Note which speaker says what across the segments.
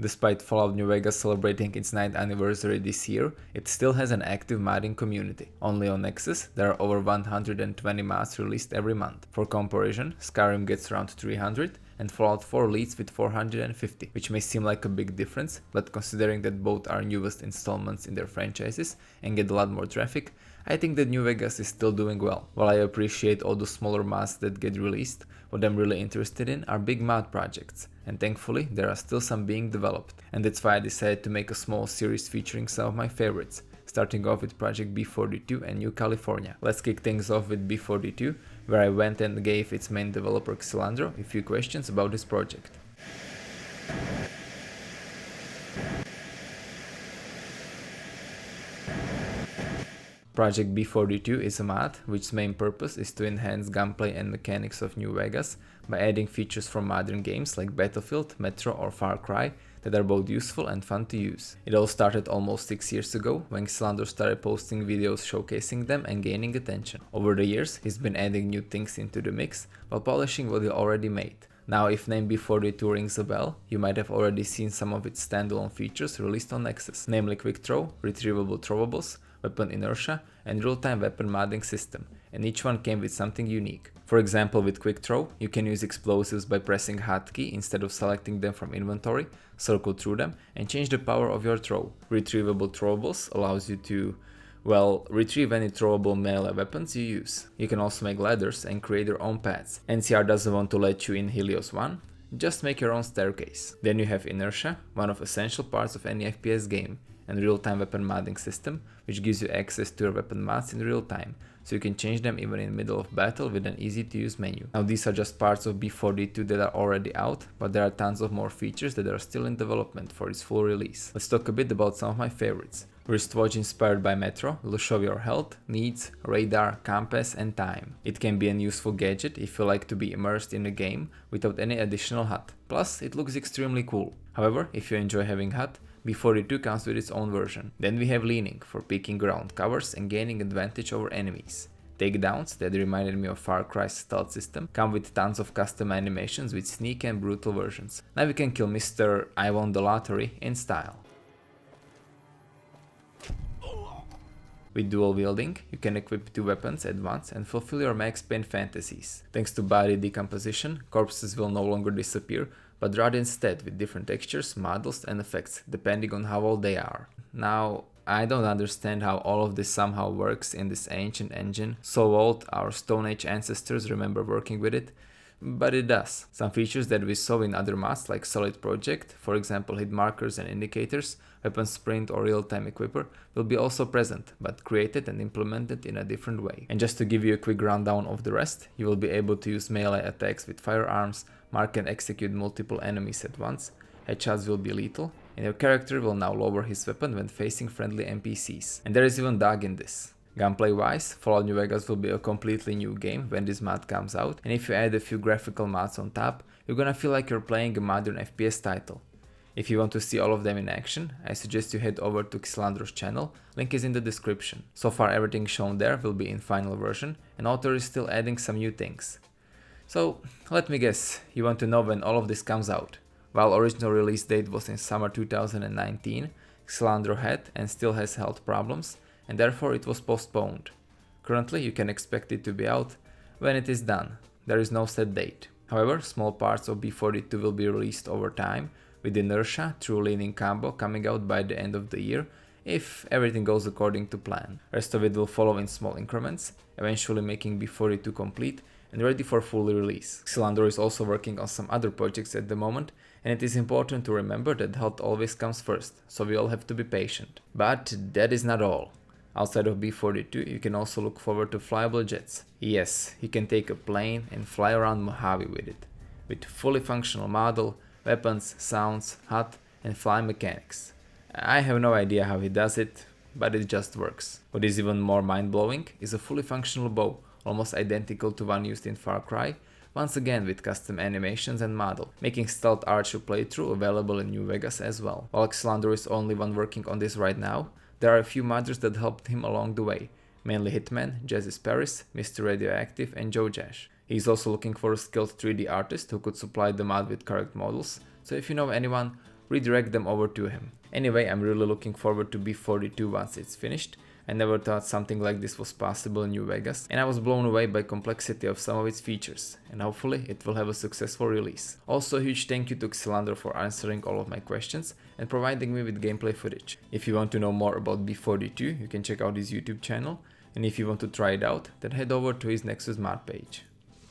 Speaker 1: Despite Fallout New Vegas celebrating its 9th anniversary this year, it still has an active modding community. Only on Nexus, there are over 120 mods released every month. For comparison, Skyrim gets around 300 and Fallout 4 leads with 450, which may seem like a big difference, but considering that both are newest installments in their franchises and get a lot more traffic, I think that New Vegas is still doing well. While I appreciate all the smaller mods that get released, what I'm really interested in are big mod projects, and thankfully there are still some being developed, and that's why I decided to make a small series featuring some of my favorites, starting off with Project B42 and New California. Let's kick things off with B42, where I went and gave its main developer Xilandro a few questions about this project. Project B42 is a mod which's main purpose is to enhance gunplay and mechanics of New Vegas by adding features from modern games like Battlefield, Metro or Far Cry that are both useful and fun to use. It all started almost 6 years ago when Xilandro started posting videos showcasing them and gaining attention. Over the years, he's been adding new things into the mix while polishing what he already made. Now, if name B42 rings a bell, you might have already seen some of its standalone features released on Nexus, namely Quick Throw, Retrievable Throwables, Weapon Inertia, and Real-Time Weapon Modding System, and each one came with something unique. For example, with Quick Throw, you can use explosives by pressing Hotkey instead of selecting them from inventory, circle through them, and change the power of your throw. Retrievable Throwables allows you to, well, retrieve any throwable melee weapons you use. You can also make ladders and create your own paths. NCR doesn't want to let you in Helios 1, just make your own staircase. Then you have Inertia, one of essential parts of any FPS game, and Real-Time Weapon Modding System, which gives you access to your weapon mods in real time, so you can change them even in the middle of battle with an easy to use menu. Now these are just parts of B42 that are already out, but there are tons of more features that are still in development for its full release. Let's talk a bit about some of my favorites. Wristwatch inspired by Metro will show your health, needs, radar, compass and time. It can be a useful gadget if you like to be immersed in a game without any additional HUD. Plus, it looks extremely cool. However, if you enjoy having HUD, B42 comes with its own version. Then we have Leaning for peeking ground covers and gaining advantage over enemies. Takedowns, that reminded me of Far Cry's stealth system, come with tons of custom animations with sneak and brutal versions. Now we can kill Mr. I won the lottery in style. With dual wielding, you can equip 2 weapons at once and fulfill your max pain fantasies. Thanks to body decomposition, corpses will no longer disappear, but rather instead with different textures, models and effects, depending on how old they are. Now, I don't understand how all of this somehow works in this ancient engine, so old our Stone Age ancestors remember working with it, but it does. Some features that we saw in other mods like Solid Project, for example hit markers and indicators, weapon sprint or real-time equipper, will be also present, but created and implemented in a different way. And just to give you a quick rundown of the rest, you will be able to use melee attacks with firearms, mark and execute multiple enemies at once, headshots will be lethal, and your character will now lower his weapon when facing friendly NPCs. And there is even dog in this. Gunplay wise, Fallout New Vegas will be a completely new game when this mod comes out, and if you add a few graphical mods on top, you're gonna feel like you're playing a modern FPS title. If you want to see all of them in action, I suggest you head over to Xilandro's channel, link is in the description. So far everything shown there will be in final version, and author is still adding some new things. So, let me guess, you want to know when all of this comes out. While original release date was in summer 2019, Xilandro had and still has health problems, and therefore it was postponed. Currently you can expect it to be out when it is done. There is no set date. However, small parts of B42 will be released over time, with Inertia, True Leaning combo coming out by the end of the year, if everything goes according to plan. Rest of it will follow in small increments, eventually making B42 complete and ready for full release. Xilandro is also working on some other projects at the moment, and it is important to remember that health always comes first, so we all have to be patient. But that is not all. Outside of B42, you can also look forward to flyable jets. Yes, you can take a plane and fly around Mojave with it, with fully functional model, weapons, sounds, HUD and fly mechanics. I have no idea how he does it, but it just works. What is even more mind-blowing is a fully functional bow, almost identical to one used in Far Cry, once again with custom animations and model, making Stealth Archer playthrough available in New Vegas as well. While Xilandro is only one working on this right now, there are a few modders that helped him along the way, mainly Hitman, Jazzy Paris, Mr. Radioactive and Joe Jash. He is also looking for a skilled 3D artist who could supply the mod with correct models, so if you know anyone, redirect them over to him. Anyway, I'm really looking forward to B42 once it's finished. I never thought something like this was possible in New Vegas, and I was blown away by complexity of some of its features, and hopefully it will have a successful release. Also a huge thank you to Xilandro for answering all of my questions and providing me with gameplay footage. If you want to know more about B42, you can check out his YouTube channel, and if you want to try it out, then head over to his Nexus mod page.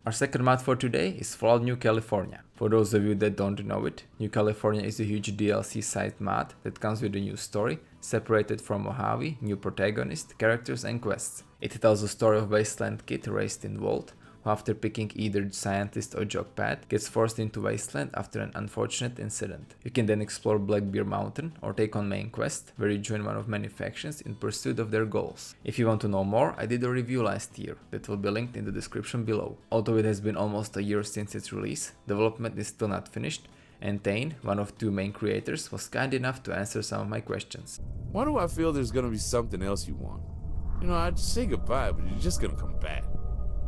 Speaker 1: Our second mod for today is Fallout New California. For those of you that don't know it, New California is a huge DLC-sized mod that comes with a new story, separated from Mojave, new protagonist, characters and quests. It tells the story of Wasteland Kid raised in Vault, who after picking either scientist or jock path, gets forced into Wasteland after an unfortunate incident. You can then explore Black Bear Mountain or take on main quest, where you join one of many factions in pursuit of their goals. If you want to know more, I did a review last year that will be linked in the description below. Although it has been almost a year since its release, development is still not finished, and Tane, one of two main creators, was kind enough to answer some of my questions.
Speaker 2: Why do I feel there's gonna be something else you want? You know, I'd say goodbye, but you're just gonna come back.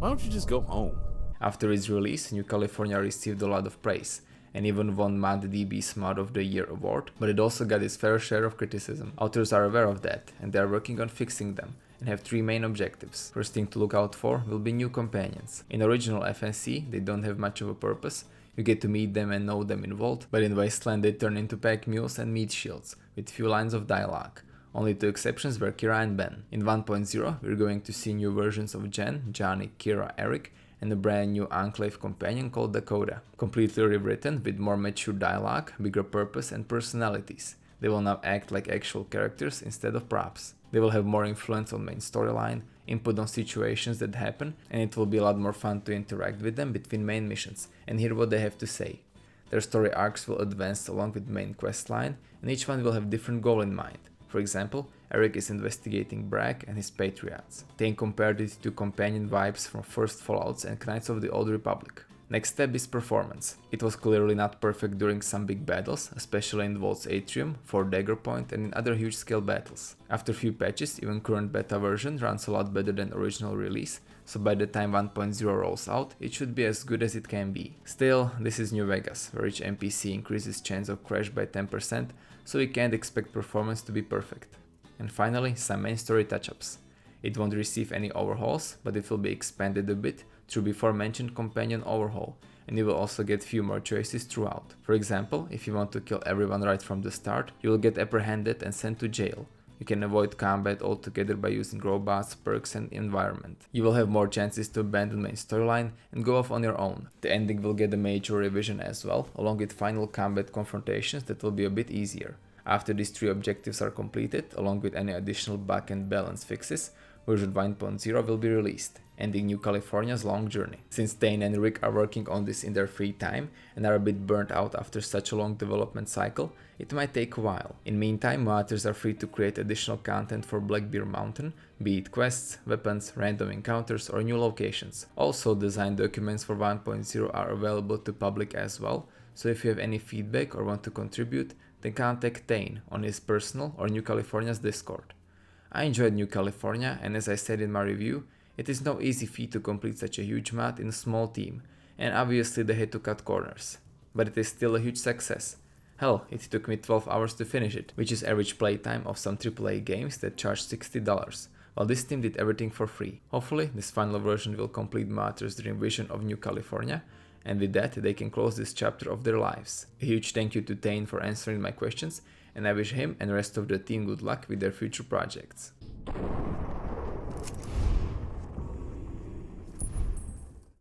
Speaker 2: Why don't you just go home?
Speaker 1: After its release, New California received a lot of praise, and even won ModDB's Mod of the Year award, but it also got its fair share of criticism. Authors are aware of that, and they are working on fixing them, and have three main objectives. First thing to look out for will be new companions. In original FNC, they don't have much of a purpose. You get to meet them and know them in Vault, but in Wasteland they turn into pack mules and meat shields, with few lines of dialogue. Only two exceptions were Kira and Ben. In 1.0, we're going to see new versions of Jen, Johnny, Kira, Eric, and a brand new Enclave companion called Dakota, completely rewritten with more mature dialogue, bigger purpose and personalities. They will now act like actual characters instead of props. They will have more influence on main storyline, input on situations that happen, and it will be a lot more fun to interact with them between main missions and hear what they have to say. Their story arcs will advance along with main quest line, and each one will have different goal in mind. For example, Eric is investigating Bragg and his Patriots. Tane compared it to companion vibes from first Fallouts and Knights of the Old Republic. Next step is performance. It was clearly not perfect during some big battles, especially in Vault's Atrium, Fort Dagger Point and in other huge scale battles. After few patches, even current beta version runs a lot better than original release, so by the time 1.0 rolls out, it should be as good as it can be. Still, this is New Vegas, where each NPC increases chance of crash by 10%, so we can't expect performance to be perfect. And finally, some main story touch-ups. It won't receive any overhauls, but it will be expanded a bit through before mentioned companion overhaul, and you will also get few more choices throughout. For example, if you want to kill everyone right from the start, you will get apprehended and sent to jail. You can avoid combat altogether by using robots, perks and environment. You will have more chances to abandon main storyline and go off on your own. The ending will get a major revision as well, along with final combat confrontations that will be a bit easier. After these three objectives are completed, along with any additional bug and balance fixes, version 1.0 will be released, ending New California's long journey. Since Tane and Rick are working on this in their free time and are a bit burnt out after such a long development cycle, it might take a while. In meantime, modders are free to create additional content for Black Bear Mountain, be it quests, weapons, random encounters or new locations. Also, design documents for 1.0 are available to public as well, so if you have any feedback or want to contribute, then contact Tane on his personal or New California's Discord. I enjoyed New California, and as I said in my review, it is no easy feat to complete such a huge mod in a small team, and obviously they had to cut corners. But it is still a huge success. Hell, it took me 12 hours to finish it, which is average playtime of some AAA games that charge $60, while this team did everything for free. Hopefully, this final version will complete modders' dream vision of New California, and with that they can close this chapter of their lives. A huge thank you to Tane for answering my questions, and I wish him and the rest of the team good luck with their future projects.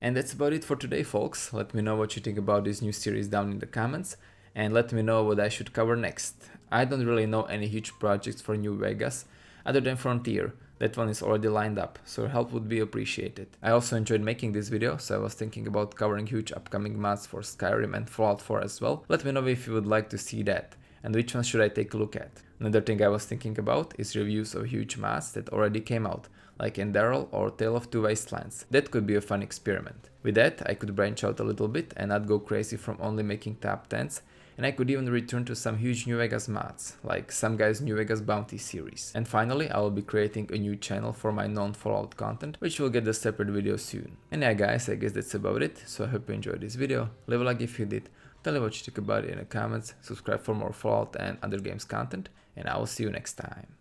Speaker 1: And that's about it for today, folks. Let me know what you think about this new series down in the comments, and let me know what I should cover next. I don't really know any huge projects for New Vegas, other than Frontier. That one is already lined up, so your help would be appreciated. I also enjoyed making this video, so I was thinking about covering huge upcoming mods for Skyrim and Fallout 4 as well. Let me know if you would like to see that, and which one should I take a look at. Another thing I was thinking about is reviews of huge mods that already came out, like Enderal or Tale of Two Wastelands. That could be a fun experiment. With that, I could branch out a little bit and not go crazy from only making top 10s, and I could even return to some huge New Vegas mods, like Some Guy's New Vegas Bounty series. And finally, I will be creating a new channel for my non-Fallout content, which will get a separate video soon. And yeah guys, I guess that's about it, so I hope you enjoyed this video. Leave a like if you did, Tell me what you think about it in the comments, subscribe for more Fallout and other games content, and I will see you next time.